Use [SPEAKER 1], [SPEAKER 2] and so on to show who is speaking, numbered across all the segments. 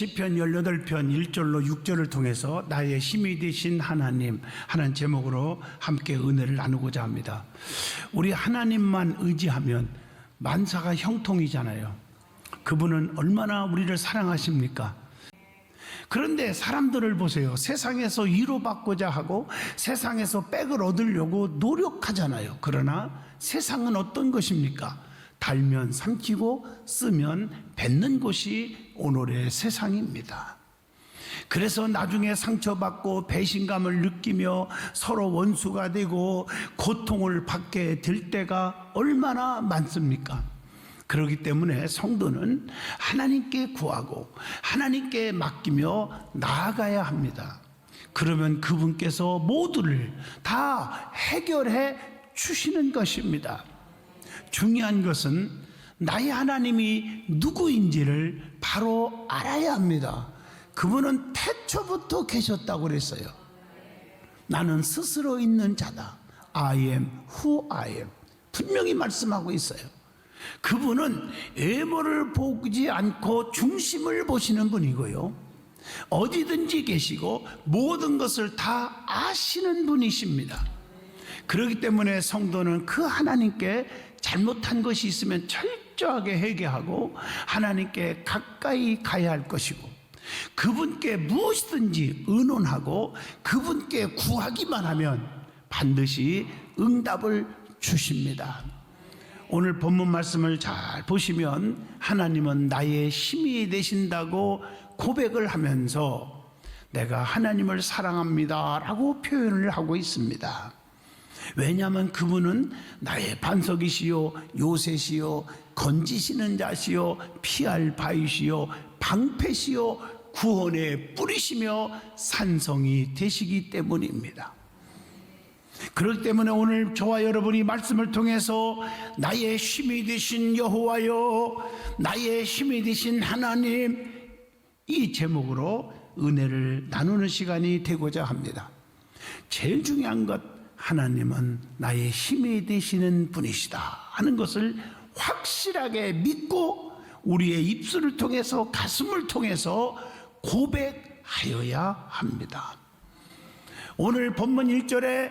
[SPEAKER 1] 시편 18편 1절로 6절을 통해서 나의 힘이 되신 하나님 하는 제목으로 함께 은혜를 나누고자 합니다. 우리 하나님만 의지하면 만사가 형통이잖아요. 그분은 얼마나 우리를 사랑하십니까? 그런데 사람들을 보세요. 세상에서 위로받고자 하고 세상에서 백을 얻으려고 노력하잖아요. 그러나 세상은 어떤 것입니까? 달면 삼키고 쓰면 뱉는 것이 오늘의 세상입니다. 그래서 나중에 상처받고 배신감을 느끼며 서로 원수가 되고 고통을 받게 될 때가 얼마나 많습니까? 그렇기 때문에 성도는 하나님께 구하고 하나님께 맡기며 나아가야 합니다. 그러면 그분께서 모두를 다 해결해 주시는 것입니다. 중요한 것은 나의 하나님이 누구인지를 바로 알아야 합니다. 그분은 태초부터 계셨다고 그랬어요. 나는 스스로 있는 자다. I am who I am. 분명히 말씀하고 있어요. 그분은 외모를 보지 않고 중심을 보시는 분이고요. 어디든지 계시고 모든 것을 다 아시는 분이십니다. 그렇기 때문에 성도는 그 하나님께 잘못한 것이 있으면 철저하게 회개하고 하나님께 가까이 가야 할 것이고 그분께 무엇이든지 의논하고 그분께 구하기만 하면 반드시 응답을 주십니다. 오늘 본문 말씀을 잘 보시면 하나님은 나의 힘이 되신다고 고백을 하면서 내가 하나님을 사랑합니다 라고 표현을 하고 있습니다. 왜냐하면 그분은 나의 반석이시요 요새시요 건지시는 자시요 피할 바위시요 방패시요 구원의 뿌리시며 산성이 되시기 때문입니다. 그렇기 때문에 오늘 저와 여러분이 말씀을 통해서 나의 힘이 되신 여호와여, 나의 힘이 되신 하나님, 이 제목으로 은혜를 나누는 시간이 되고자 합니다. 제일 중요한 것, 하나님은 나의 힘이 되시는 분이시다 하는 것을 확실하게 믿고 우리의 입술을 통해서 가슴을 통해서 고백하여야 합니다. 오늘 본문 1절에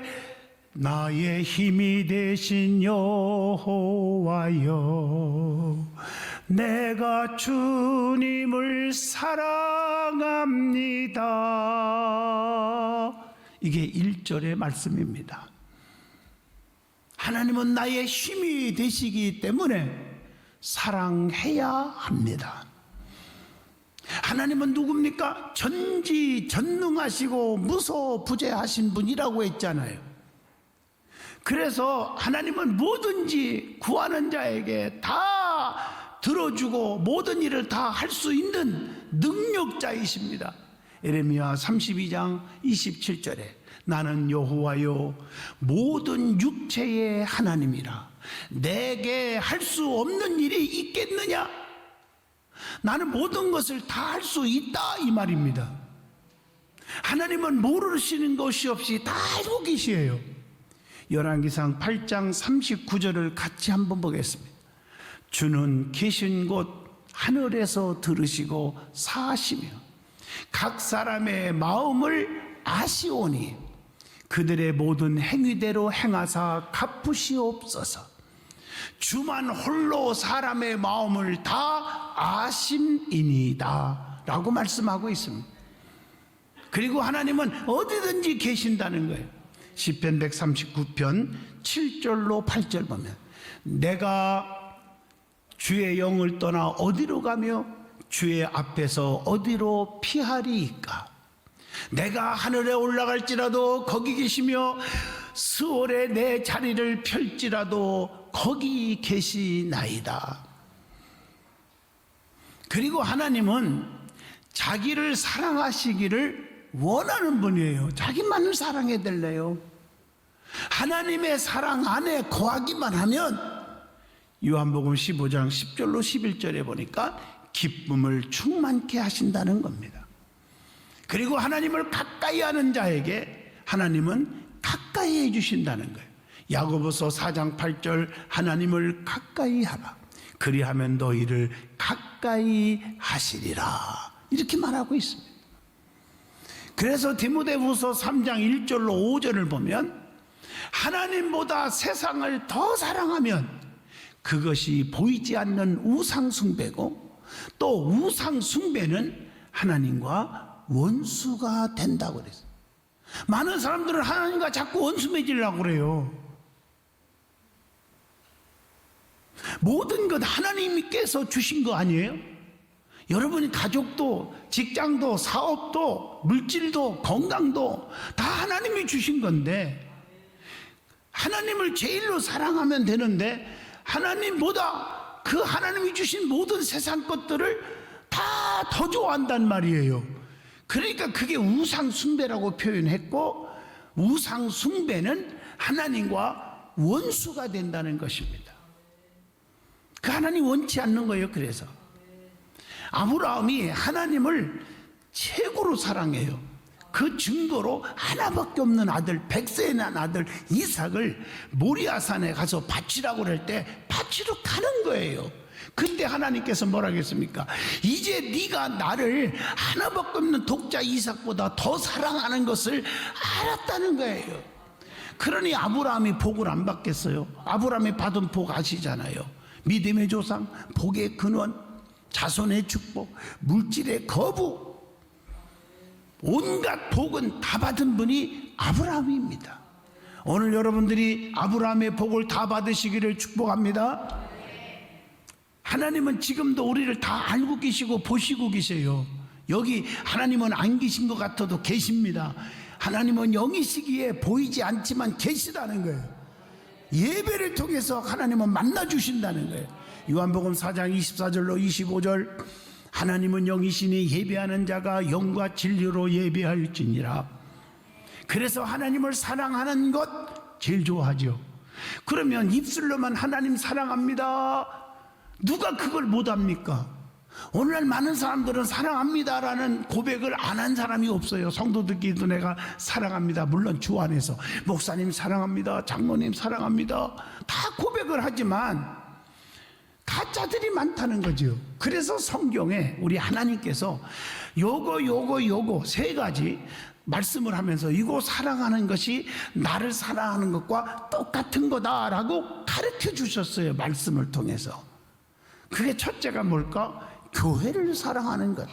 [SPEAKER 1] 나의 힘이 되신 여호와여 내가 주님을 사랑합니다. 이게 1절의 말씀입니다. 하나님은 나의 힘이 되시기 때문에 사랑해야 합니다. 하나님은 누굽니까? 전지전능하시고 무소부재하신 분이라고 했잖아요. 그래서 하나님은 뭐든지 구하는 자에게 다 들어주고 모든 일을 다 할 수 있는 능력자이십니다. 예레미야 32장 27절에 나는 여호와요 모든 육체의 하나님이라 내게 할 수 없는 일이 있겠느냐? 나는 모든 것을 다 할 수 있다 이 말입니다. 하나님은 모르시는 것이 없이 다 알고 계시에요. 열왕기상 8장 39절을 같이 한번 보겠습니다. 주는 계신 곳 하늘에서 들으시고 사하시며 각 사람의 마음을 아시오니 그들의 모든 행위대로 행하사 갚으시옵소서. 주만 홀로 사람의 마음을 다 아심이니이다 라고 말씀하고 있습니다. 그리고 하나님은 어디든지 계신다는 거예요. 시편 139편 7절로 8절 보면 내가 주의 영을 떠나 어디로 가며 주의 앞에서 어디로 피하리이까? 내가 하늘에 올라갈지라도 거기 계시며 스올에 내 자리를 펼지라도 거기 계시나이다. 그리고 하나님은 자기를 사랑하시기를 원하는 분이에요. 자기만을 사랑해 달래요. 하나님의 사랑 안에 거하기만 하면 요한복음 15장 10절로 11절에 보니까 기쁨을 충만케 하신다는 겁니다. 그리고 하나님을 가까이 하는 자에게 하나님은 가까이 해주신다는 거예요. 야고보서 4장 8절 하나님을 가까이 하라. 그리하면 너희를 가까이 하시리라. 이렇게 말하고 있습니다. 그래서 디모데후서 3장 1절로 5절을 보면 하나님보다 세상을 더 사랑하면 그것이 보이지 않는 우상숭배고 또 우상숭배는 하나님과 원수가 된다고 그랬어요. 많은 사람들은 하나님과 자꾸 원수 맺으려고 그래요. 모든 것 하나님께서 주신 거 아니에요? 여러분이 가족도 직장도 사업도 물질도 건강도 다 하나님이 주신 건데 하나님을 제일로 사랑하면 되는데 하나님보다 그 하나님이 주신 모든 세상 것들을 다 더 좋아한단 말이에요. 그러니까 그게 우상숭배라고 표현했고 우상숭배는 하나님과 원수가 된다는 것입니다. 그 하나님 원치 않는 거예요. 그래서 아브라함이 하나님을 최고로 사랑해요. 그 증거로 하나밖에 없는 아들 100세에 난 아들 이삭을 모리아산에 가서 바치라고 그럴 때 바치러 가는 거예요. 그때 하나님께서 뭐라 했습니까? 이제 네가 나를 하나밖에 없는 독자 이삭보다 더 사랑하는 것을 알았다는 거예요. 그러니 아브라함이 복을 안 받겠어요? 아브라함이 받은 복 아시잖아요. 믿음의 조상, 복의 근원, 자손의 축복, 물질의 거부, 온갖 복은 다 받은 분이 아브라함입니다. 오늘 여러분들이 아브라함의 복을 다 받으시기를 축복합니다. 하나님은 지금도 우리를 다 알고 계시고 보시고 계세요. 여기 하나님은 안 계신 것 같아도 계십니다. 하나님은 영이시기에 보이지 않지만 계시다는 거예요. 예배를 통해서 하나님은 만나주신다는 거예요. 요한복음 4장 24절로 25절 하나님은 영이시니 예배하는 자가 영과 진리로 예배할지니라. 그래서 하나님을 사랑하는 것 제일 좋아하죠. 그러면 입술로만 하나님 사랑합니다, 누가 그걸 못합니까? 오늘날 많은 사람들은 사랑합니다라는 고백을 안 한 사람이 없어요. 성도들끼리도 내가 사랑합니다, 물론 주 안에서 목사님 사랑합니다, 장로님 사랑합니다 다 고백을 하지만 가짜들이 많다는 거죠. 그래서 성경에 우리 하나님께서 요거 세 가지 말씀을 하면서 이거 사랑하는 것이 나를 사랑하는 것과 똑같은 거다라고 가르쳐 주셨어요. 말씀을 통해서. 그게 첫째가 뭘까? 교회를 사랑하는 것,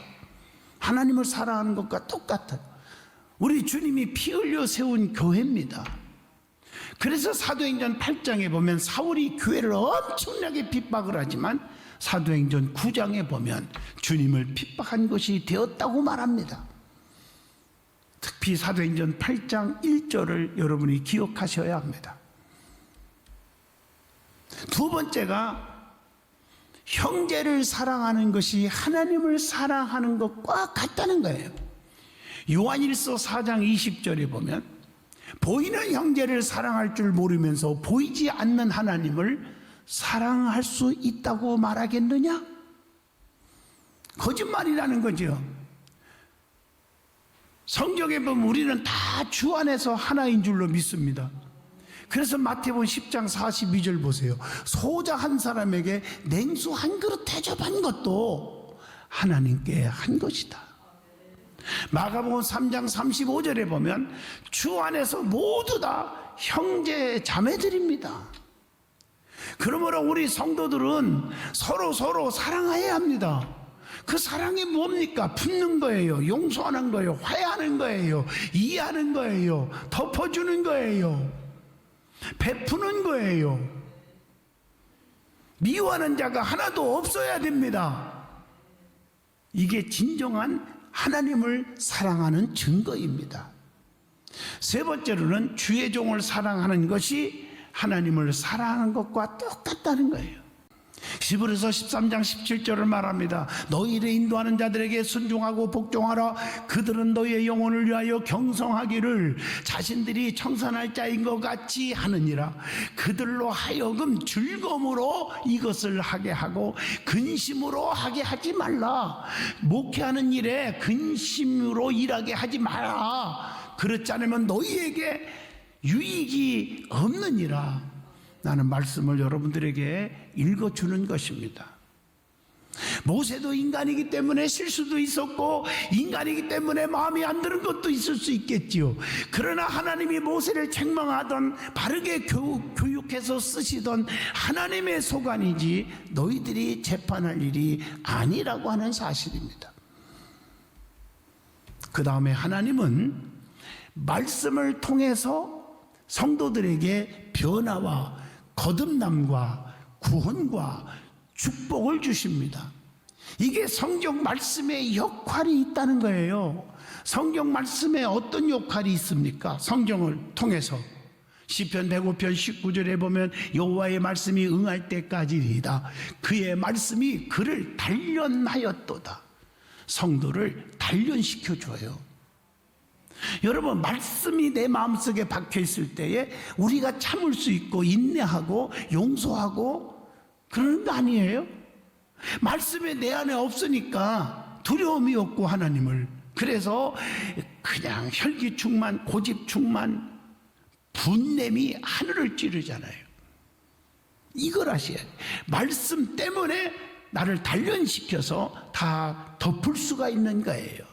[SPEAKER 1] 하나님을 사랑하는 것과 똑같아요. 우리 주님이 피 흘려 세운 교회입니다. 그래서 사도행전 8장에 보면 사울이 교회를 엄청나게 핍박을 하지만 사도행전 9장에 보면 주님을 핍박한 것이 되었다고 말합니다. 특히 사도행전 8장 1절을 여러분이 기억하셔야 합니다. 두 번째가 형제를 사랑하는 것이 하나님을 사랑하는 것과 같다는 거예요. 요한일서 4장 20절에 보면 보이는 형제를 사랑할 줄 모르면서 보이지 않는 하나님을 사랑할 수 있다고 말하겠느냐? 거짓말이라는 거죠. 성경에 보면 우리는 다 주 안에서 하나인 줄로 믿습니다. 그래서 마태복음 10장 42절 보세요. 소자 한 사람에게 냉수 한 그릇 대접한 것도 하나님께 한 것이다. 마가복음 3장 35절에 보면 주 안에서 모두 다 형제 자매들입니다. 그러므로 우리 성도들은 서로 사랑해야 합니다. 그 사랑이 뭡니까? 품는 거예요, 용서하는 거예요, 화해하는 거예요, 이해하는 거예요, 덮어주는 거예요, 베푸는 거예요. 미워하는 자가 하나도 없어야 됩니다. 이게 진정한 하나님을 사랑하는 증거입니다. 세 번째로는 주의 종을 사랑하는 것이 하나님을 사랑하는 것과 똑같다는 거예요. 히브리서 13장 17절을 말합니다. 너희를 인도하는 자들에게 순종하고 복종하라. 그들은 너희의 영혼을 위하여 경성하기를 자신들이 청산할 자인 것 같이 하느니라. 그들로 하여금 즐거움으로 이것을 하게 하고 근심으로 하게 하지 말라. 목회하는 일에 근심으로 일하게 하지 마라. 그렇지 않으면 너희에게 유익이 없느니라. 라는 말씀을 여러분들에게 읽어주는 것입니다. 모세도 인간이기 때문에 실수도 있었고 인간이기 때문에 마음이 안 드는 것도 있을 수 있겠지요. 그러나 하나님이 모세를 책망하던 바르게 교육해서 쓰시던 하나님의 소관이지 너희들이 재판할 일이 아니라고 하는 사실입니다. 그 다음에 하나님은 말씀을 통해서 성도들에게 변화와 거듭남과 구원과 축복을 주십니다. 이게 성경 말씀의 역할이 있다는 거예요. 성경 말씀에 어떤 역할이 있습니까? 성경을 통해서 시편 105편 19절에 보면 여호와의 말씀이 응할 때까지이다. 그의 말씀이 그를 단련하였도다. 성도를 단련시켜줘요. 여러분, 말씀이 내 마음속에 박혀있을 때에 우리가 참을 수 있고 인내하고 용서하고 그러는 거 아니에요? 말씀이 내 안에 없으니까 두려움이 없고 하나님을, 그래서 그냥 혈기충만 고집충만 분냄이 하늘을 찌르잖아요. 이걸 아셔야 돼요. 말씀 때문에 나를 단련시켜서 다 덮을 수가 있는 거예요.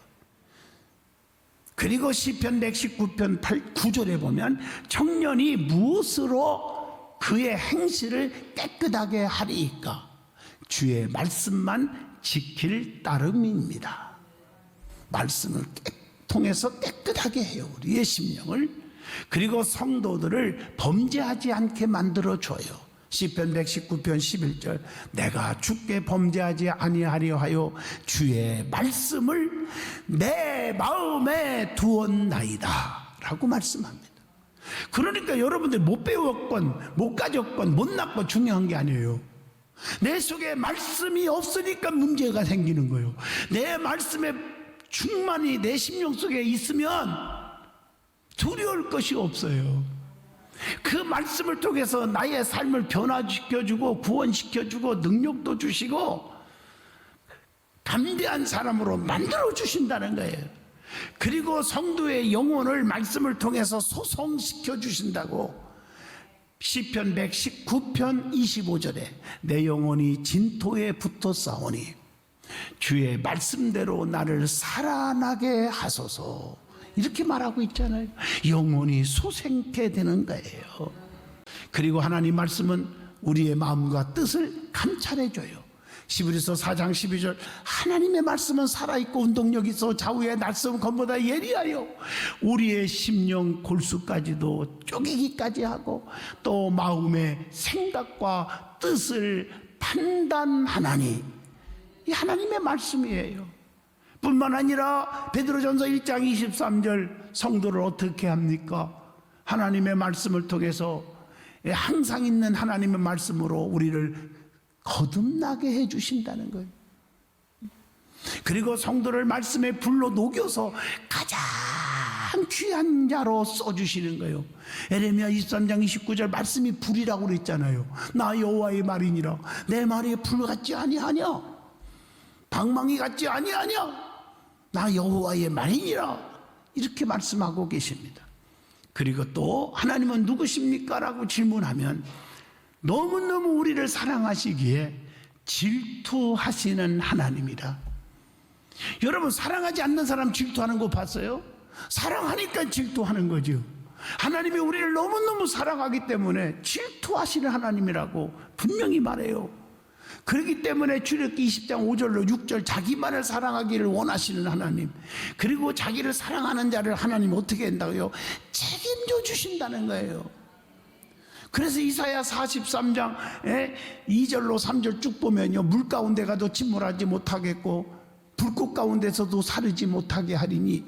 [SPEAKER 1] 그리고 시편 119편 9절에 보면 청년이 무엇으로 그의 행실을 깨끗하게 하리이까? 주의 말씀만 지킬 따름입니다. 말씀을 통해서 깨끗하게 해요, 우리의 심령을. 그리고 성도들을 범죄하지 않게 만들어줘요. 시편 119편 11절 내가 주께 범죄하지 아니하려 하여 주의 말씀을 내 마음에 두었나이다 라고 말씀합니다. 그러니까 여러분들 못 배웠건 못 가졌건 못 났건 중요한 게 아니에요. 내 속에 말씀이 없으니까 문제가 생기는 거예요. 내 말씀에 충만히 내 심령 속에 있으면 두려울 것이 없어요. 그 말씀을 통해서 나의 삶을 변화시켜주고 구원시켜주고 능력도 주시고 담대한 사람으로 만들어주신다는 거예요. 그리고 성도의 영혼을 말씀을 통해서 소성시켜 주신다고. 시편 119편 25절에 내 영혼이 진토에 붙어 싸우니 주의 말씀대로 나를 살아나게 하소서, 이렇게 말하고 있잖아요. 영혼이 소생케 되는 거예요. 그리고 하나님 말씀은 우리의 마음과 뜻을 감찰해줘요. 히브리서 4장 12절 하나님의 말씀은 살아있고 운동력 있어 좌우의 날쌘 검보다 예리하여 우리의 심령 골수까지도 쪼개기까지 하고 또 마음의 생각과 뜻을 판단하나니, 이 하나님의 말씀이에요. 뿐만 아니라 베드로전서 1장 23절 성도를 어떻게 합니까? 하나님의 말씀을 통해서 항상 있는 하나님의 말씀으로 우리를 거듭나게 해주신다는 거예요. 그리고 성도를 말씀에 불로 녹여서 가장 귀한 자로 써주시는 거예요. 에레미야 23장 29절 말씀이 불이라고 그랬잖아요. 나 여호와의 말이니라 내 말이 불 같지 아니하냐, 방망이 같지 아니하냐, 나 여호와의 말이니라, 이렇게 말씀하고 계십니다. 그리고 또 하나님은 누구십니까? 라고 질문하면 너무너무 우리를 사랑하시기에 질투하시는 하나님이라. 여러분, 사랑하지 않는 사람 질투하는 거 봤어요? 사랑하니까 질투하는 거죠. 하나님이 우리를 너무너무 사랑하기 때문에 질투하시는 하나님이라고 분명히 말해요. 그렇기 때문에 출애굽기 20장 5절로 6절 자기만을 사랑하기를 원하시는 하나님, 그리고 자기를 사랑하는 자를 하나님 어떻게 한다고요? 책임져 주신다는 거예요. 그래서 이사야 43장 2절로 3절 쭉 보면요, 물 가운데 가도 침몰하지 못하겠고 불꽃 가운데서도 사르지 못하게 하리니,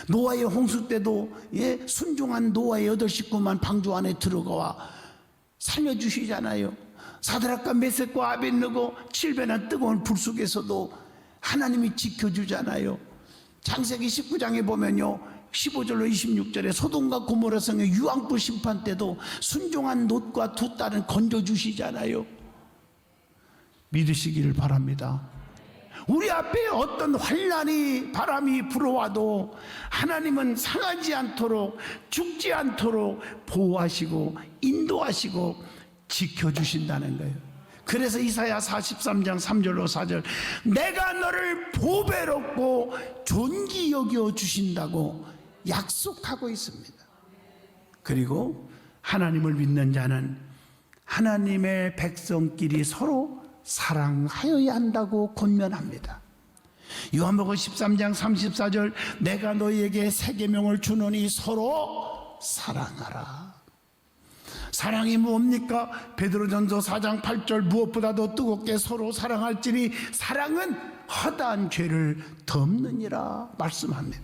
[SPEAKER 1] 노아의 홍수 때도 순종한 노아의 8 식구만 방주 안에 들어가와 살려주시잖아요. 사드락과 메섹과 아벳느고 7배나 뜨거운 불 속에서도 하나님이 지켜주잖아요. 창세기 19장에 보면요, 15절로 26절에 소돔과 고모라 성의 유황불 심판 때도 순종한 롯과 두 딸은 건져주시잖아요. 믿으시기를 바랍니다. 우리 앞에 어떤 환난이 바람이 불어와도 하나님은 상하지 않도록 죽지 않도록 보호하시고 인도하시고 지켜주신다는 거예요. 그래서 이사야 43장 3절로 4절, 내가 너를 보배롭고 존귀 여겨 주신다고 약속하고 있습니다. 그리고 하나님을 믿는 자는 하나님의 백성끼리 서로 사랑하여야 한다고 권면합니다. 요한복음 13장 34절, 내가 너희에게 새 계명을 주노니 서로 사랑하라. 사랑이 뭡니까? 베드로전서 4장 8절, 무엇보다도 뜨겁게 서로 사랑할지니 사랑은 허다한 죄를 덮느니라 말씀합니다.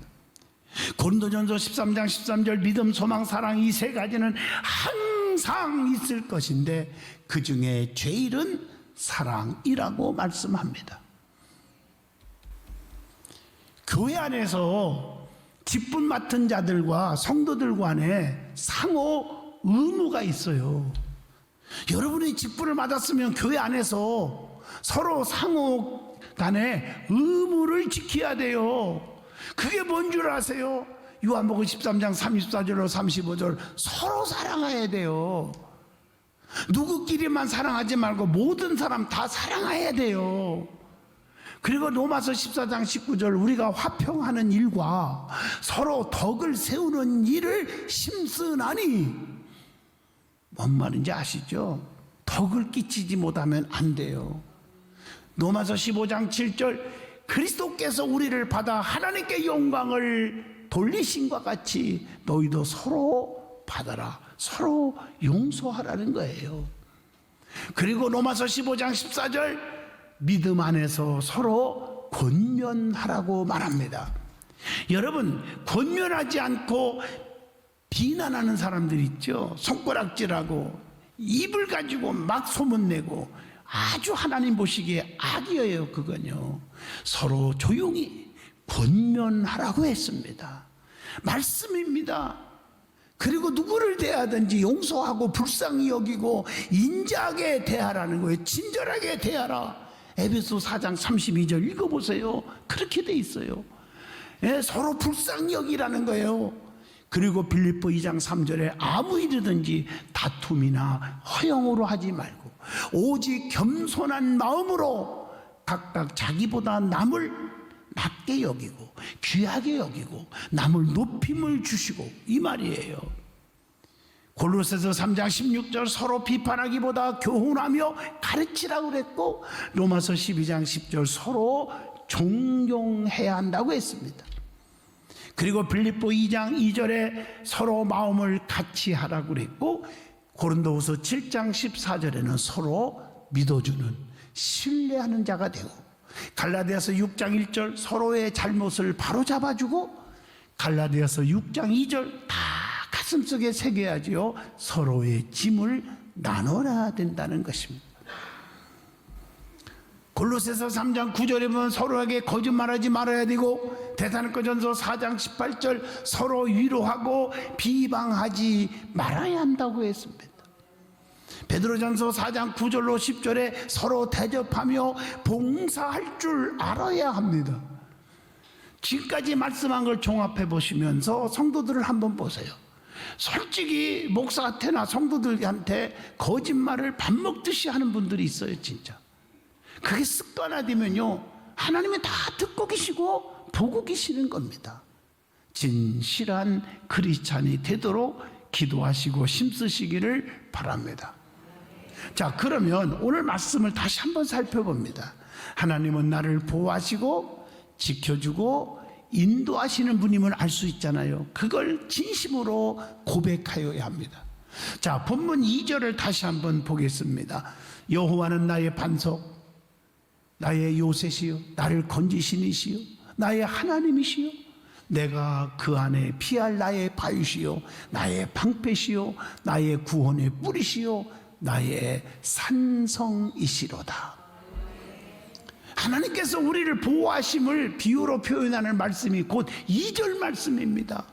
[SPEAKER 1] 고린도전서 13장 13절, 믿음, 소망, 사랑, 이 세 가지는 항상 있을 것인데 그 중에 제일은 사랑이라고 말씀합니다. 교회 안에서 직분 맡은 자들과 성도들 간에 상호 의무가 있어요. 여러분이 직분을 받았으면 교회 안에서 서로 상호 간에 의무를 지켜야 돼요. 그게 뭔 줄 아세요? 요한복음 13장 34절로 35절, 서로 사랑해야 돼요. 누구끼리만 사랑하지 말고 모든 사람 다 사랑해야 돼요. 그리고 로마서 14장 19절, 우리가 화평하는 일과 서로 덕을 세우는 일을 심쓰나니, 뭔 말인지 아시죠? 덕을 끼치지 못하면 안 돼요. 로마서 15장 7절, 그리스도께서 우리를 받아 하나님께 영광을 돌리신과 같이 너희도 서로 받아라, 서로 용서하라는 거예요. 그리고 로마서 15장 14절, 믿음 안에서 서로 권면하라고 말합니다. 여러분, 권면하지 않고 비난하는 사람들 있죠. 손가락질하고 입을 가지고 막 소문내고 아주 하나님 보시기에 악이에요. 그건요, 서로 조용히 권면하라고 했습니다. 말씀입니다. 그리고 누구를 대하든지 용서하고 불쌍히 여기고 인자하게 대하라는 거예요. 친절하게 대하라. 에베소 4장 32절 읽어보세요. 그렇게 돼 있어요. 예, 서로 불쌍히 여기라는 거예요. 그리고 빌립보 2장 3절에 아무 일이든지 다툼이나 허영으로 하지 말고 오직 겸손한 마음으로 각각 자기보다 남을 낮게 여기고 귀하게 여기고 남을 높임을 주시고, 이 말이에요. 골로새서 3장 16절, 서로 비판하기보다 교훈하며 가르치라고 그랬고, 로마서 12장 10절, 서로 존경해야 한다고 했습니다. 그리고 빌립보 2장 2절에 서로 마음을 같이 하라고 그랬고, 고린도후서 7장 14절에는 서로 믿어주는, 신뢰하는 자가 되고, 갈라디아서 6장 1절, 서로의 잘못을 바로잡아주고, 갈라디아서 6장 2절, 다 가슴속에 새겨야지요. 서로의 짐을 나눠야 된다는 것입니다. 골로새서 3장 9절에 보면 서로에게 거짓말하지 말아야 되고, 데살로니가전서 4장 18절, 서로 위로하고 비방하지 말아야 한다고 했습니다. 베드로전서 4장 9절로 10절에 서로 대접하며 봉사할 줄 알아야 합니다. 지금까지 말씀한 걸 종합해 보시면서 성도들을 한번 보세요. 솔직히 목사한테나 성도들한테 거짓말을 밥 먹듯이 하는 분들이 있어요. 진짜 그게 습관화되면요, 하나님이 다 듣고 계시고 보고 계시는 겁니다. 진실한 크리스찬이 되도록 기도하시고 힘쓰시기를 바랍니다. 자, 그러면 오늘 말씀을 다시 한번 살펴봅니다. 하나님은 나를 보호하시고 지켜주고 인도하시는 분임을 알 수 있잖아요. 그걸 진심으로 고백하여야 합니다. 자, 본문 2절을 다시 한번 보겠습니다. 여호와는 나의 반석, 나의 요새시요, 나를 건지신 이시요, 나의 하나님이시요, 내가 그 안에 피할 나의 바위시요, 나의 방패시요, 나의 구원의 뿌리시요, 나의 산성이시로다. 하나님께서 우리를 보호하심을 비유로 표현하는 말씀이 곧 2절 말씀입니다.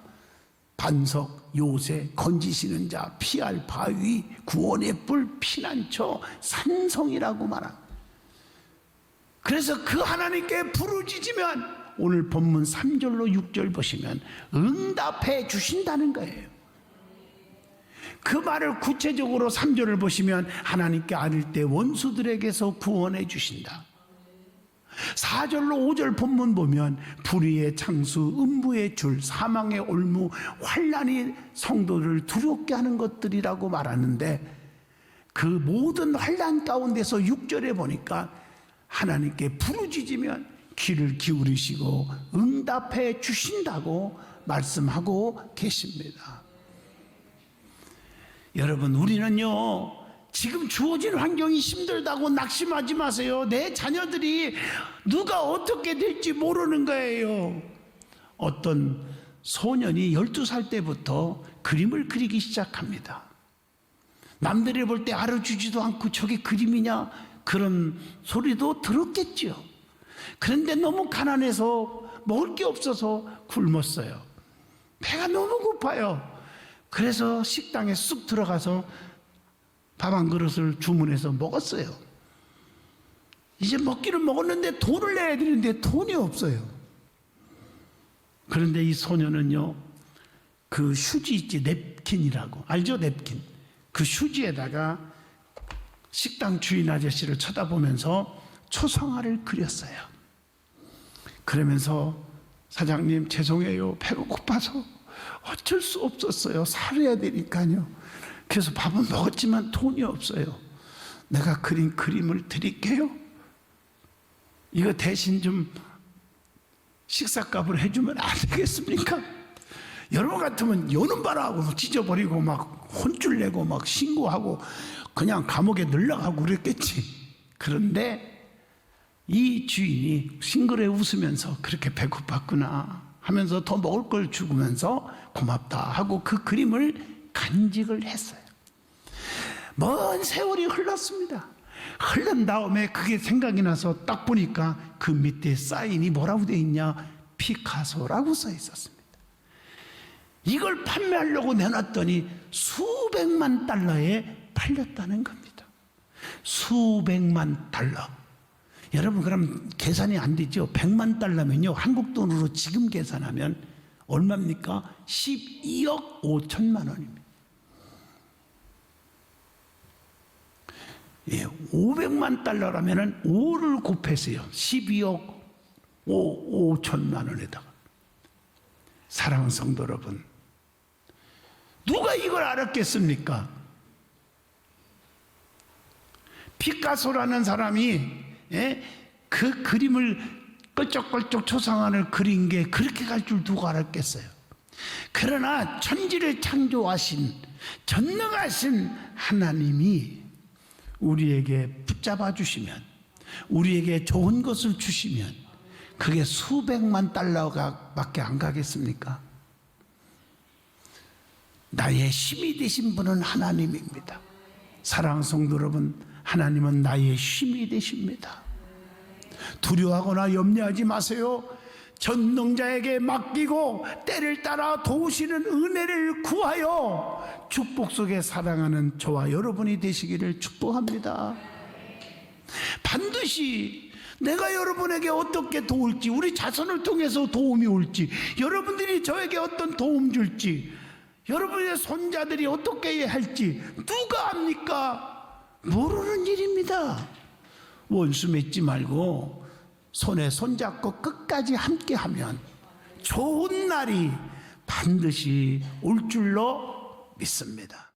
[SPEAKER 1] 반석, 요새, 건지시는 자, 피할 바위, 구원의 뿔, 피난처, 산성이라고 말합니다. 그래서 그 하나님께 부르짖으면 오늘 본문 3절로 6절 보시면 응답해 주신다는 거예요. 그 말을 구체적으로 3절을 보시면 하나님께 아뢰 때 원수들에게서 구원해 주신다. 4절로 5절 본문 보면 불의의 창수, 음부의 줄, 사망의 올무, 환난이 성도를 두렵게 하는 것들이라고 말하는데 그 모든 환난 가운데서 6절에 보니까 하나님께 부르짖으면 귀를 기울이시고 응답해 주신다고 말씀하고 계십니다. 여러분, 우리는요 지금 주어진 환경이 힘들다고 낙심하지 마세요. 내 자녀들이 누가 어떻게 될지 모르는 거예요. 어떤 소년이 12살 때부터 그림을 그리기 시작합니다. 남들이 볼 때 알아주지도 않고 저게 그림이냐 그런 소리도 들었겠죠. 그런데 너무 가난해서 먹을 게 없어서 굶었어요. 배가 너무 고파요. 그래서 식당에 쑥 들어가서 밥 한 그릇을 주문해서 먹었어요. 이제 먹기는 먹었는데 돈을 내야 되는데 돈이 없어요. 그런데 이 소녀는요 그 휴지 있지, 냅킨이라고 알죠? 냅킨. 그 휴지에다가 식당 주인 아저씨를 쳐다보면서 초상화를 그렸어요. 그러면서 사장님 죄송해요, 배가 고파서 어쩔 수 없었어요. 살아야 되니까요. 그래서 밥은 먹었지만 돈이 없어요. 내가 그린 그림을 드릴게요. 이거 대신 좀 식사값을 해주면 안 되겠습니까? 여러분 같으면 요는 봐라 하고 찢어버리고 막 혼쭐 내고 막 신고하고 그냥 감옥에 늘러가고 그랬겠지. 그런데 이 주인이 싱그레 웃으면서 그렇게 배고팠구나 하면서 더 먹을 걸 주면서 고맙다 하고 그 그림을 간직을 했어요. 먼 세월이 흘렀습니다. 흐른 다음에 그게 생각이 나서 딱 보니까 그 밑에 사인이 뭐라고 되어 있냐, 피카소라고 써 있었습니다. 이걸 판매하려고 내놨더니 수백만 달러에 팔렸다는 겁니다. 수백만 달러. 여러분 그럼 계산이 안 되죠? 100만 달러면요 한국 돈으로 지금 계산하면 얼마입니까? 12억 5천만 원입니다. 예, 500만 달러라면은 5를 곱해서요 12억 5천만 원에다가. 사랑하는 성도 여러분, 누가 이걸 알았겠습니까? 피카소라는 사람이 그 그림을 껄쩍껄쩍 초상화를 그린 게 그렇게 갈 줄 누가 알았겠어요? 그러나 천지를 창조하신 전능하신 하나님이 우리에게 붙잡아 주시면, 우리에게 좋은 것을 주시면 그게 수백만 달러가 밖에 안 가겠습니까? 나의 힘이 되신 분은 하나님입니다. 사랑하는 성도 여러분, 하나님은 나의 힘이 되십니다. 두려워하거나 염려하지 마세요. 전능자에게 맡기고 때를 따라 도우시는 은혜를 구하여 축복 속에 살아가는 저와 여러분이 되시기를 축복합니다. 반드시 내가 여러분에게 어떻게 도울지, 우리 자손을 통해서 도움이 올지, 여러분들이 저에게 어떤 도움 줄지, 여러분의 손자들이 어떻게 할지 누가 압니까? 모르는 일입니다. 원수 맺지 말고 손에 손잡고 끝까지 함께하면 좋은 날이 반드시 올 줄로 믿습니다.